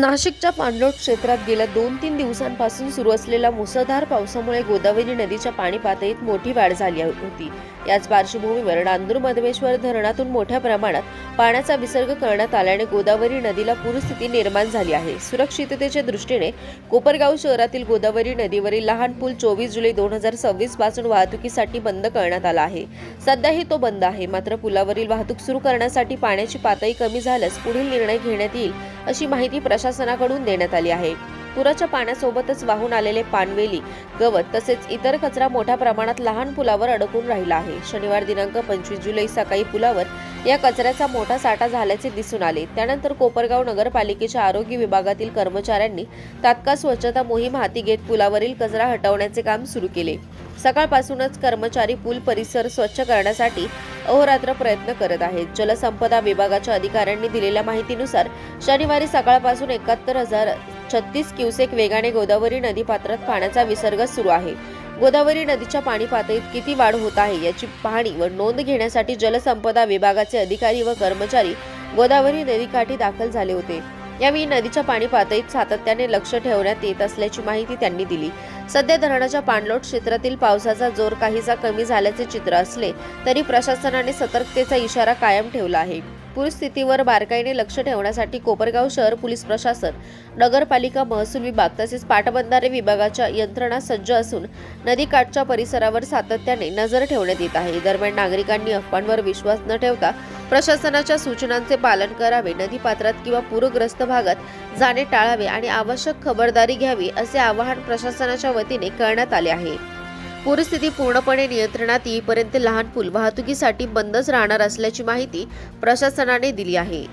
नाशिकच्या पाणलोट क्षेत्रात गेल्या 2-3 दिवसांपासून सुरू असलेल्या मुसळधार पावसामुळे गोदावरी नदीच्या पाणी पातळीत मोठी वाढ झाली होती। याच पार्श्वभूमीवर नांदूर-मधमेश्वर धरणातून मोठ्या प्रमाणात पाण्याचा विसर्ग करण्यात आल्याने गोदावरी नदीला पूरस्थिती निर्माण झाली आहे। सुरक्षिततेच्या दृष्टीने कोपरगाव शहरातील गोदावरी नदीवरील लहान पूल 24 जुलै 2026 पासून वाहतुकीसाठी बंद करण्यात आला आहे। सध्याही तो बंद आहे, मात्र पुलावरील वाहतूक सुरू करण्यासाठी पाण्याची पातळी कमी झाल्यास पुढील निर्णय घेण्यात येईल अशी माहिती प्रशासनाकडून देण्यात आली आहे। पुराच्या पाण्यासोबतच वाहून आलेले पानवेली, गवत तसेच इतर कचरा मोठ्या प्रमाणात लहान पुलावर अडकून राहिला आहे। शनिवार दिनांक 25 जुलै सकाळी पुलावर या कचऱ्याचा मोठा साठा झाल्याचे दिसून आले। त्यानंतर कोपरगाव नगरपालिकेच्या आरोग्य विभागातील कर्मचाऱ्यांनी तात्काळ स्वच्छता मोहीम हाती घेत पुलावरील कचरा हटवण्याचे काम सुरू केले। सकाळपासूनच कर्मचारी पूल परिसर स्वच्छ करण्यासाठी अहोरात्र प्रयत्न करत आहेत। जलसंपदा विभागाच्या अधिकाऱ्यांनी दिलेल्या माहितीनुसार शनिवारी सकाळपासून 71,036 क्युसेक वेगाने गोदावरी नदी पात्रात पाण्याचा विसर्ग सुरू आहे। गोदावरी नदीच्या पाणी पातळीत किती वाढ होत आहे याची पाहणी व नोंद घेण्यासाठी जलसंपदा विभागाचे अधिकारी व कर्मचारी गोदावरी नदीकाठी दाखल झाले होते। यावेळी नदीच्या पाणी पातळीत सातत्याने लक्ष ठेवण्यात येत असल्याची माहिती त्यांनी दिली। सध्या धरणाच्या पाणलोट क्षेत्रातील पावसाचा जोर काहीसा कमी झाल्याचे चित्र असले तरी प्रशासनाने सतर्कतेचा इशारा कायम ठेवला आहे। पूरस्थितीवर बारकाईने लक्ष ठेवण्यासाठी कोपरगाव शहर पोलीस प्रशासन, नगरपालिका, महसूल विभाग तसेच पाटबंधारे विभागाच्या यंत्रणा सज्ज असून नदीकाठच्या परिसरावर सातत्याने नजर ठेवण्यात येत आहे। दरम्यान नागरिकांनी अफवांवर विश्वास न ठेवता प्रशासनाच्या सूचनांचे पालन करावे, नदीपात्रात किंवा पूरग्रस्त भागात जाणे टाळावे आणि आवश्यक खबरदारी घ्यावी असे आवाहन प्रशासनाच्या वतीने करण्यात आले आहे। पूरस्थिती पूर्णपणे नियंत्रणात येईपर्यंत लहान पूल वाहतुकीसाठी बंदच राहणार असल्याची माहिती प्रशासनाने दिली आहे।